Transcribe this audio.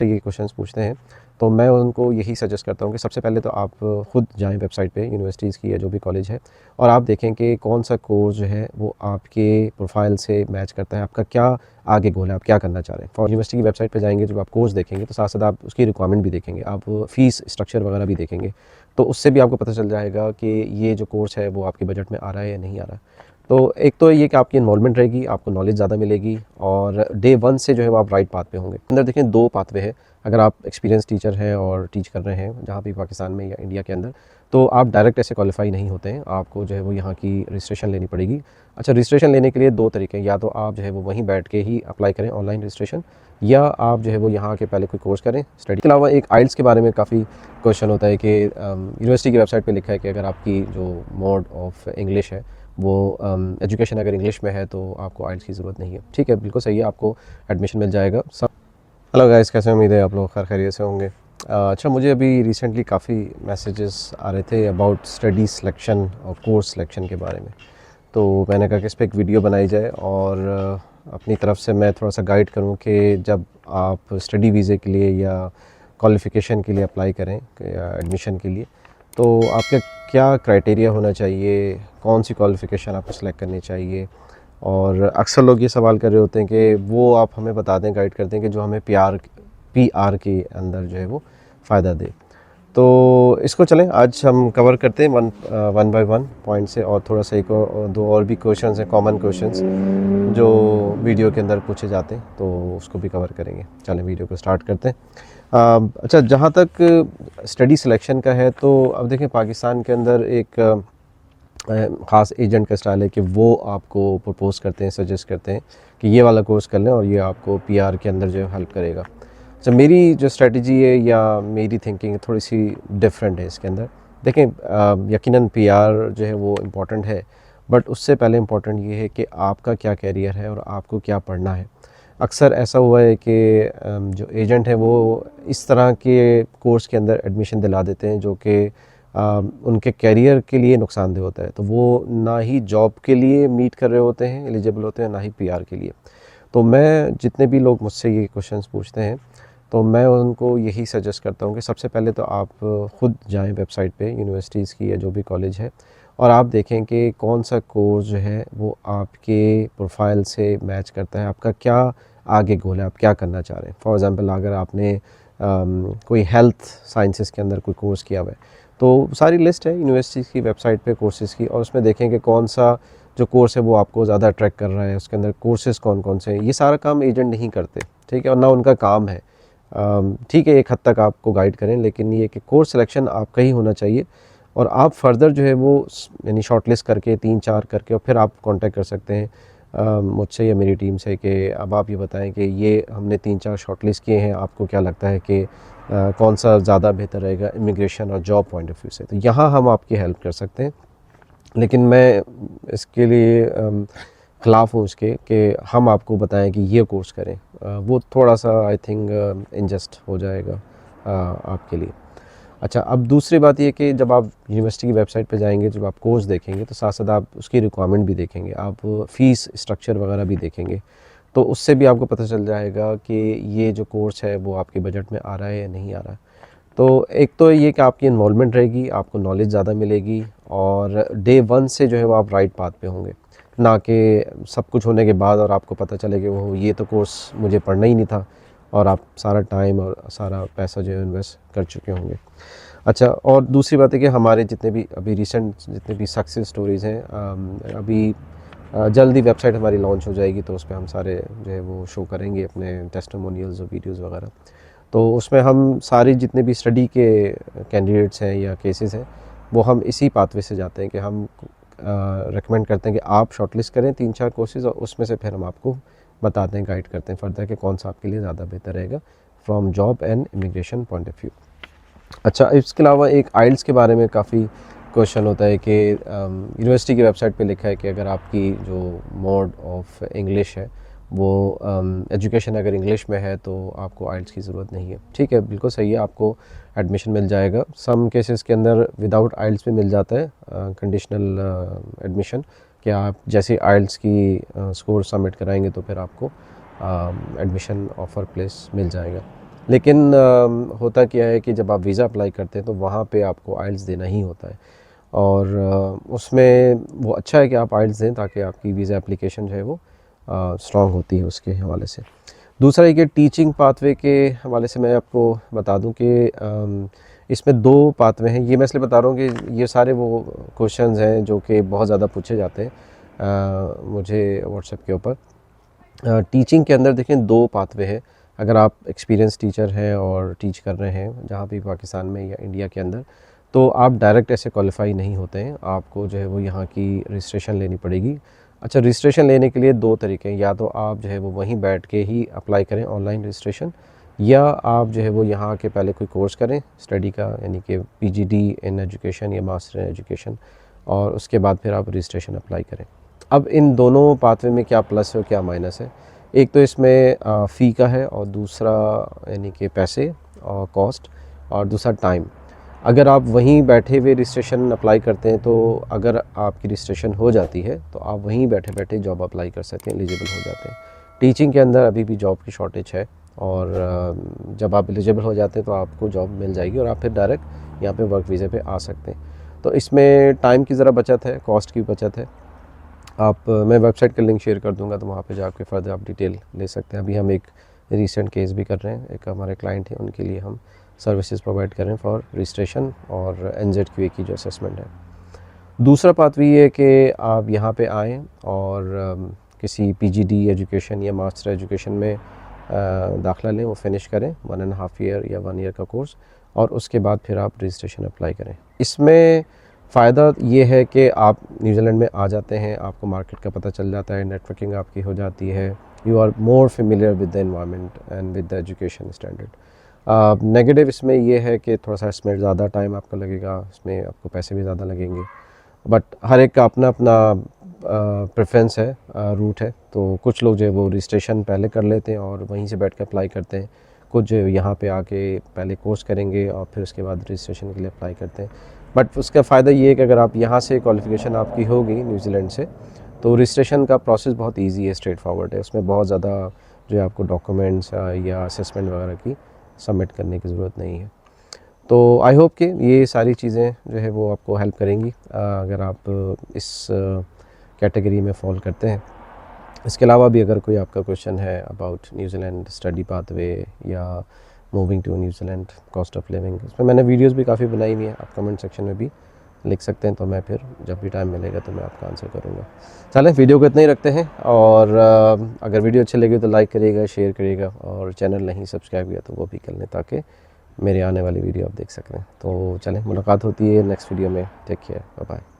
ये क्वेश्चंस पूछते हैं तो मैं उनको यही सजेस्ट करता हूँ कि सबसे पहले तो आप ख़ुद जाएं वेबसाइट पे यूनिवर्सिटीज़ की या जो भी कॉलेज है और आप देखें कि कौन सा कोर्स जो है वो आपके प्रोफाइल से मैच करता है, आपका क्या आगे गोल है, आप क्या करना चाह रहे हैं। फॉर यूनिवर्सिटी की वेबसाइट पे जाएंगे, जब आप कोर्स देखेंगे तो साथ साथ आप उसकी रिक्वायरमेंट भी देखेंगे, आप फ़ीस स्ट्रक्चर वगैरह भी देखेंगे, तो उससे भी आपको पता चल जाएगा कि ये जो कोर्स है वो आपके बजट में आ रहा है या नहीं आ रहा है। तो एक तो ये कि आपकी इन्वॉल्वमेंट रहेगी, आपको नॉलेज ज़्यादा मिलेगी और डे वन से जो है वो आप राइट पाथ पे होंगे। अंदर देखें 2 पाथवे है। अगर आप एक्सपीरियंस टीचर हैं और टीच कर रहे हैं जहाँ भी पाकिस्तान में या इंडिया के अंदर, तो आप डायरेक्ट ऐसे क्वालिफाई नहीं होते हैं, आपको जो है वो यहाँ की रजिस्ट्रेशन लेनी पड़ेगी। अच्छा, रजिस्ट्रेशन लेने के लिए 2 तरीके हैं, या तो आप जो है वो वहीं बैठ के ही अप्लाई करें ऑनलाइन रजिस्ट्रेशन, या आप जो है वो यहाँ के पहले कोई कोर्स करें स्टडी के अलावा। एक आइल्स के बारे में काफ़ी क्वेश्चन होता है कि यूनिवर्सिटी की वेबसाइट पे लिखा है कि अगर आपकी जो मोड ऑफ इंग्लिश है वो एजुकेशन अगर इंग्लिश में है तो आपको आइल्स की ज़रूरत नहीं है। ठीक है, बिल्कुल सही है, आपको एडमिशन मिल जाएगा। सब हेलो गाइस, कैसे उम्मीद है आप लोग खैरियत से होंगे। अच्छा, मुझे अभी रिसेंटली काफ़ी मैसेजेस आ रहे थे अबाउट स्टडी सिलेक्शन और कोर्स सिलेक्शन के बारे में, तो मैंने कहा कि इस पर एक वीडियो बनाई जाए और अपनी तरफ से मैं थोड़ा सा गाइड करूं कि जब आप स्टडी वीज़े के लिए या क्वालिफ़िकेशन के लिए अप्लाई करें या एडमिशन के लिए, तो आपके क्या क्राइटेरिया होना चाहिए, कौन सी क्वालिफ़िकेशन आपको सेलेक्ट करनी चाहिए। और अक्सर लोग ये सवाल कर रहे होते हैं कि वो आप हमें बता दें, गाइड कर दें कि जो हमें पीआर के अंदर जो है वो फ़ायदा दे। तो इसको चलें आज हम कवर करते हैं वन बाय वन पॉइंट से, और थोड़ा सा एक और 2 और भी क्वेश्चंस हैं, कॉमन क्वेश्चंस जो वीडियो के अंदर पूछे जाते हैं, तो उसको भी कवर करेंगे। चलें वीडियो को स्टार्ट करते हैं। अच्छा, जहाँ तक स्टडी सिलेक्शन का है, तो अब देखें पाकिस्तान के अंदर एक ख़ास एजेंट का स्टाइल है कि वो आपको प्रपोज़ करते हैं, सजेस्ट करते हैं कि ये वाला कोर्स कर लें और ये आपको पीआर के अंदर जो है हेल्प करेगा। अच्छा, मेरी जो स्ट्रेटजी है या मेरी थिंकिंग थोड़ी सी डिफरेंट है इसके अंदर। देखें, यकीनन पीआर जो है वो इम्पॉर्टेंट है, बट उससे पहले इम्पॉर्टेंट ये है कि आपका क्या कैरियर है और आपको क्या पढ़ना है। अक्सर ऐसा हुआ है कि जो एजेंट है वो इस तरह के कोर्स के अंदर एडमिशन दिला देते हैं जो कि उनके कैरियर के लिए नुकसानदेह होता है, तो वो ना ही जॉब के लिए मीट कर रहे होते हैं, एलिजिबल होते हैं, ना ही पीआर के लिए। तो मैं जितने भी लोग मुझसे ये क्वेश्चंस पूछते हैं तो मैं उनको यही सजेस्ट करता हूँ कि सबसे पहले तो आप ख़ुद जाएं वेबसाइट पे यूनिवर्सिटीज़ की या जो भी कॉलेज है और आप देखें कि कौन सा कोर्स जो है वो आपके प्रोफाइल से मैच करता है, आपका क्या आगे गोल है, आप क्या करना चाह रहे हैं। फॉर एग्ज़ाम्पल, अगर आपने कोई हेल्थ साइंसेस के अंदर कोई कोर्स किया हुआ है, तो सारी लिस्ट है यूनिवर्सिटी की वेबसाइट पे कोर्सेज़ की, और उसमें देखें कि कौन सा जो कोर्स है वो आपको ज़्यादा अट्रैक्ट कर रहा है, उसके अंदर कोर्सेज़ कौन कौन से हैं। ये सारा काम एजेंट नहीं करते, ठीक है, और ना उनका काम है। ठीक है, एक हद तक आपको गाइड करें, लेकिन ये कि कोर्स सिलेक्शन आपका ही होना चाहिए और आप फर्दर जो है वो यानी शॉर्टलिस्ट करके 3-4 करके और फिर आप कांटेक्ट कर सकते हैं मुझसे या मेरी टीम से कि अब आप ये बताएं कि ये हमने 3-4 शॉर्टलिस्ट किए हैं, आपको क्या लगता है कि कौन सा ज़्यादा बेहतर रहेगा इमिग्रेशन और जॉब पॉइंट ऑफ व्यू से। तो यहाँ हम आपकी हेल्प कर सकते हैं, लेकिन मैं इसके लिए ख़िलाफ़ हूँ इसके कि हम आपको बताएं कि ये कोर्स करें। वो थोड़ा सा आई थिंक इनजस्ट हो जाएगा आपके लिए। अच्छा, अब दूसरी बात ये कि जब आप यूनिवर्सिटी की वेबसाइट पे जाएंगे, जब आप कोर्स देखेंगे, तो साथ साथ आप उसकी रिक्वायरमेंट भी देखेंगे, आप फ़ीस स्ट्रक्चर वगैरह भी देखेंगे, तो उससे भी आपको पता चल जाएगा कि ये जो कोर्स है वो आपके बजट में आ रहा है या नहीं आ रहा है। तो एक तो ये कि आपकी इन्वॉल्वमेंट रहेगी, आपको नॉलेज ज़्यादा मिलेगी और डे वन से जो है वो आप राइट पाथ पे होंगे, ना कि सब कुछ होने के बाद और आपको पता चले कि वो ये तो कोर्स मुझे पढ़ना ही नहीं था और आप सारा टाइम और सारा पैसा जो है इन्वेस्ट कर चुके होंगे। अच्छा, और दूसरी बात है कि हमारे जितने भी अभी रिसेंट जितने भी सक्सेस स्टोरीज़ हैं, अभी जल्दी वेबसाइट हमारी लॉन्च हो जाएगी, तो उस पर हम सारे जो है वो शो करेंगे अपने टेस्टिमोनियल्स और वीडियोज़ वगैरह। तो उसमें हम सारे जितने भी स्टडी के कैंडिडेट्स हैं या केसेस हैं, वो हम इसी पाथवे से जाते हैं कि हम रेकमेंड करते हैं कि आप शॉर्टलिस्ट करें 3-4 कोर्सेज़ और उसमें से फिर हम आपको बताते हैं, गाइड करते हैं फर्दर कि कौन सा आपके लिए ज़्यादा बेहतर रहेगा from job and immigration point of view. अच्छा, इसके अलावा एक आइल्स के बारे में काफ़ी क्वेश्चन होता है कि यूनिवर्सिटी की वेबसाइट पे लिखा है कि अगर आपकी जो मोड ऑफ इंग्लिश है वो एजुकेशन अगर इंग्लिश में है तो आपको आइल्स की ज़रूरत नहीं है। ठीक है, बिल्कुल सही है, आपको एडमिशन मिल जाएगा। सम केसेस के अंदर विदाउट आइल्स भी मिल जाता है कंडीशनल एडमिशन, कि आप जैसे आइल्स की स्कोर सबमिट कराएंगे तो फिर आपको एडमिशन ऑफ़र प्लेस मिल जाएगा। लेकिन होता क्या है कि जब आप वीज़ा अप्लाई करते हैं तो वहाँ पे आपको आइल्स देना ही होता है, और उसमें वो अच्छा है कि आप आइल्स दें ताकि आपकी वीज़ा एप्लीकेशन जो है वो स्ट्रॉन्ग होती है उसके हवाले से। दूसरा ये कि टीचिंग पाथवे के हवाले से मैं आपको बता दूं कि इसमें 2 पाथवे हैं। ये मैं इसलिए बता रहा हूँ कि ये सारे वो क्वेश्चंस हैं जो कि बहुत ज़्यादा पूछे जाते हैं मुझे व्हाट्सएप के ऊपर। टीचिंग के अंदर देखें 2 पाथवे हैं। अगर आप एक्सपीरियंस टीचर हैं और टीच कर रहे हैं जहाँ भी पाकिस्तान में या इंडिया के अंदर, तो आप डायरेक्ट ऐसे क्वालिफाई नहीं होते हैं, आपको जो है वो यहाँ की रजिस्ट्रेशन लेनी पड़ेगी। अच्छा, रजिस्ट्रेशन लेने के लिए 2 तरीके हैं, या तो आप जो है वो वहीं बैठ के ही अप्लाई करें ऑनलाइन रजिस्ट्रेशन, या आप जो है वो यहाँ के पहले कोई कोर्स करें स्टडी का, यानी कि पीजीडी इन एजुकेशन या मास्टर इन एजुकेशन, और उसके बाद फिर आप रजिस्ट्रेशन अप्लाई करें। अब इन दोनों पाथवे में क्या प्लस है और क्या माइनस है? एक तो इसमें फ़ी का है, और दूसरा यानी कि पैसे और कॉस्ट, और दूसरा टाइम। अगर आप वहीं बैठे हुए रजिस्ट्रेशन अप्लाई करते हैं तो अगर आपकी रजिस्ट्रेशन हो जाती है तो आप वहीं बैठे बैठे जॉब अप्लाई कर सकते हैं, एलिजिबल हो जाते हैं। टीचिंग के अंदर अभी भी जॉब की शॉर्टेज है, और जब आप एलिजिबल हो जाते हैं तो आपको जॉब मिल जाएगी और आप फिर डायरेक्ट यहाँ पे वर्क वीज़े पे आ सकते हैं। तो इसमें टाइम की ज़रा बचत है, कॉस्ट की बचत है। आप मैं वेबसाइट का लिंक शेयर कर दूंगा, तो वहाँ पे जाके फर्दर आप डिटेल ले सकते हैं। अभी हम एक रीसेंट केस भी कर रहे हैं, एक हमारे क्लाइंट हैं, उनके लिए हम सर्विसेज प्रोवाइड कर रहे हैं फॉर रजिस्ट्रेशन और NZQA की जो असेसमेंट है। दूसरा बात भी ये है कि आप यहाँ पे आएँ और किसी PGD एजुकेशन या मास्टर एजुकेशन में दाखिला लें, वो फिनिश करें 1.5 ईयर या 1 ईयर का कोर्स, और उसके बाद फिर आप रजिस्ट्रेशन अप्लाई करें। इसमें फ़ायदा ये है कि आप न्यूजीलैंड में आ जाते हैं, आपको मार्केट का पता चल जाता है, नेटवर्किंग आपकी हो जाती है, you are more familiar with the environment and with the education standard. Negative इसमें ये है कि थोड़ा सा इसमें ज़्यादा टाइम आपका लगेगा, इसमें आपको पैसे भी ज़्यादा लगेंगे, बट हर एक का अपना अपना प्रेफरेंस है, रूट है। तो कुछ लोग जो है वो रजिस्ट्रेशन पहले कर लेते हैं और वहीं से बैठ के अप्लाई करते हैं, कुछ जो यहाँ पे आके पहले कोर्स करेंगे और फिर उसके बाद रजिस्ट्रेशन के लिए अप्लाई करते हैं। बट उसका फ़ायदा ये है कि अगर आप यहाँ से क्वालिफ़िकेशन आपकी होगी न्यूजीलैंड से, तो रजिस्ट्रेशन का प्रोसेस बहुत इजी है, स्ट्रेट फॉरवर्ड है, उसमें बहुत ज़्यादा जो है आपको डॉक्यूमेंट्स या असेसमेंट वगैरह की सबमिट करने की ज़रूरत नहीं है। तो आई होप कि ये सारी चीज़ें जो है वो आपको हेल्प करेंगी अगर आप इस कैटेगरी में फॉल करते हैं। इसके अलावा भी अगर कोई आपका क्वेश्चन है अबाउट न्यूजीलैंड स्टडी पाथवे या moving to New Zealand, cost of living, इसमें मैंने वीडियोस भी काफ़ी बनाई हुई हैं, आप कमेंट सेक्शन में भी लिख सकते हैं, तो मैं फिर जब भी टाइम मिलेगा तो मैं आपका आंसर करूँगा। चलें, वीडियो को इतना ही रखते हैं, और अगर वीडियो अच्छी लगी तो लाइक करिएगा, शेयर करिएगा, और चैनल नहीं सब्सक्राइब किया तो वो भी कर लें ताकि मेरे आने वाली वीडियो आप देख सकें। तो चलें, मुलाकात होती है नेक्स्ट वीडियो में। Take care, bye bye.